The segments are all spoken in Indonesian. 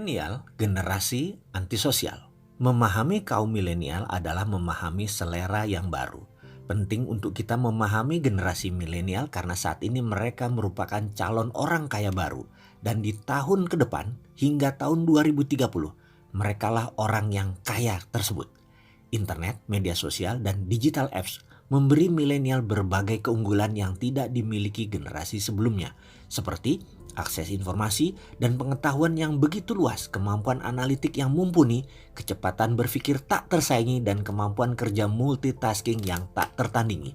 Milenial, generasi antisosial. Memahami kaum milenial adalah memahami selera yang baru. Penting untuk kita memahami generasi milenial karena saat ini mereka merupakan calon orang kaya baru. Dan di tahun ke depan hingga tahun 2030, merekalah orang yang kaya tersebut. Internet, media sosial, dan digital apps memberi milenial berbagai keunggulan yang tidak dimiliki generasi sebelumnya. Seperti akses informasi dan pengetahuan yang begitu luas, kemampuan analitik yang mumpuni, kecepatan berpikir tak tersaingi, dan kemampuan kerja multitasking yang tak tertandingi.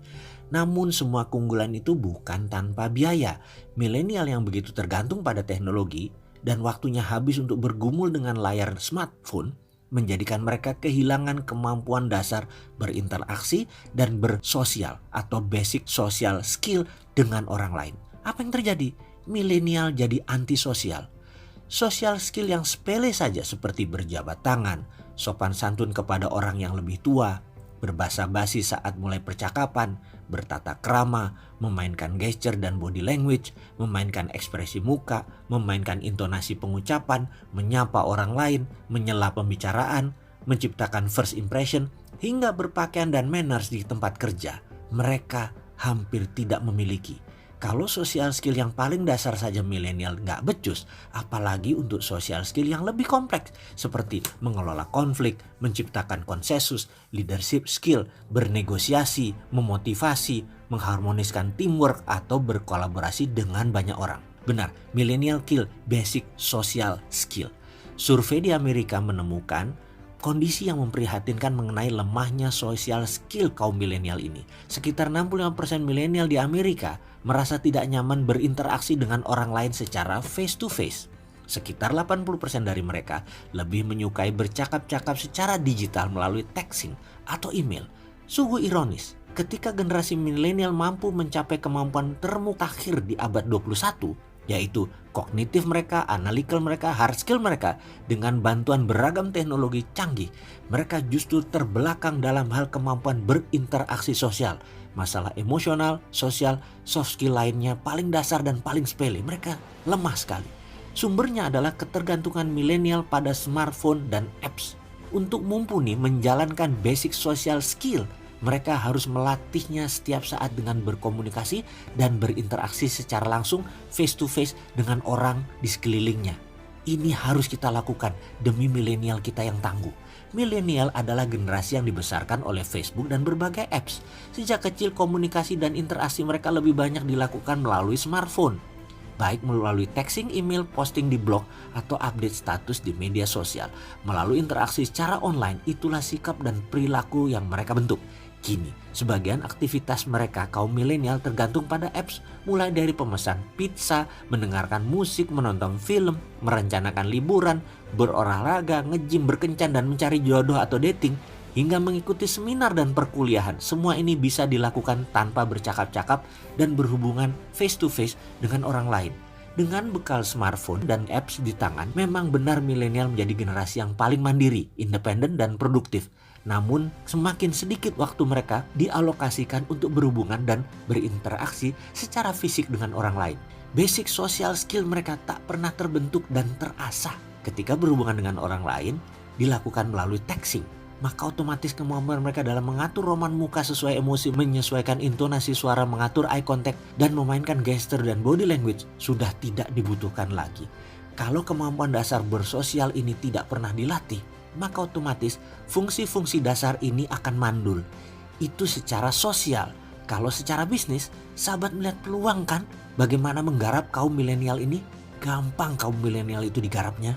Namun semua keunggulan itu bukan tanpa biaya. Milenial yang begitu tergantung pada teknologi dan waktunya habis untuk bergumul dengan layar smartphone menjadikan mereka kehilangan kemampuan dasar berinteraksi dan bersosial atau basic social skill dengan orang lain. Apa yang terjadi? Milenial jadi antisosial. Social skill yang sepele saja seperti berjabat tangan, sopan santun kepada orang yang lebih tua, berbasa basi saat mulai percakapan, bertata krama, memainkan gesture dan body language, memainkan ekspresi muka, memainkan intonasi pengucapan, menyapa orang lain, menyela pembicaraan, menciptakan first impression, hingga berpakaian dan manners di tempat kerja. Mereka hampir tidak memiliki. Kalau social skill yang paling dasar saja milenial nggak becus, apalagi untuk social skill yang lebih kompleks seperti mengelola konflik, menciptakan konsensus, leadership skill, bernegosiasi, memotivasi, mengharmoniskan teamwork, atau berkolaborasi dengan banyak orang. Benar, milenial kill basic social skill. Survei di Amerika menemukan kondisi yang memprihatinkan mengenai lemahnya social skill kaum milenial ini. Sekitar 65% milenial di Amerika merasa tidak nyaman berinteraksi dengan orang lain secara face to face. Sekitar 80% dari mereka lebih menyukai bercakap-cakap secara digital melalui texting atau email. Sungguh ironis, ketika generasi milenial mampu mencapai kemampuan termutakhir di abad 21, yaitu kognitif mereka, analytical mereka, hard skill mereka, dengan bantuan beragam teknologi canggih, mereka justru terbelakang dalam hal kemampuan berinteraksi sosial. Masalah emosional, sosial, soft skill lainnya paling dasar dan paling sepele, mereka lemah sekali. Sumbernya adalah ketergantungan milenial pada smartphone dan apps. Untuk mumpuni menjalankan basic social skill, mereka harus melatihnya setiap saat dengan berkomunikasi dan berinteraksi secara langsung face to face dengan orang di sekelilingnya. Ini harus kita lakukan demi milenial kita yang tangguh. Milenial adalah generasi yang dibesarkan oleh Facebook dan berbagai apps. Sejak kecil komunikasi dan interaksi mereka lebih banyak dilakukan melalui smartphone. Baik melalui texting, email, posting di blog, atau update status di media sosial. Melalui interaksi secara online, itulah sikap dan perilaku yang mereka bentuk. Kini, sebagian aktivitas mereka kaum milenial tergantung pada apps, mulai dari pemesan pizza, mendengarkan musik, menonton film, merencanakan liburan, berolahraga, nge-gym, berkencan, dan mencari jodoh atau dating, hingga mengikuti seminar dan perkuliahan. Semua ini bisa dilakukan tanpa bercakap-cakap dan berhubungan face to face dengan orang lain. Dengan bekal smartphone dan apps di tangan, memang benar milenial menjadi generasi yang paling mandiri, independen, dan produktif. Namun semakin sedikit waktu mereka dialokasikan untuk berhubungan dan berinteraksi secara fisik dengan orang lain. Basic social skill mereka tak pernah terbentuk dan terasah. Ketika berhubungan dengan orang lain dilakukan melalui texting, maka otomatis kemampuan mereka dalam mengatur roman muka sesuai emosi, menyesuaikan intonasi suara, mengatur eye contact, dan memainkan gesture dan body language sudah tidak dibutuhkan lagi. Kalau kemampuan dasar bersosial ini tidak pernah dilatih, maka otomatis fungsi-fungsi dasar ini akan mandul. Itu secara sosial. Kalau secara bisnis, sahabat melihat peluang kan bagaimana menggarap kaum milenial ini? Gampang kaum milenial itu digarapnya.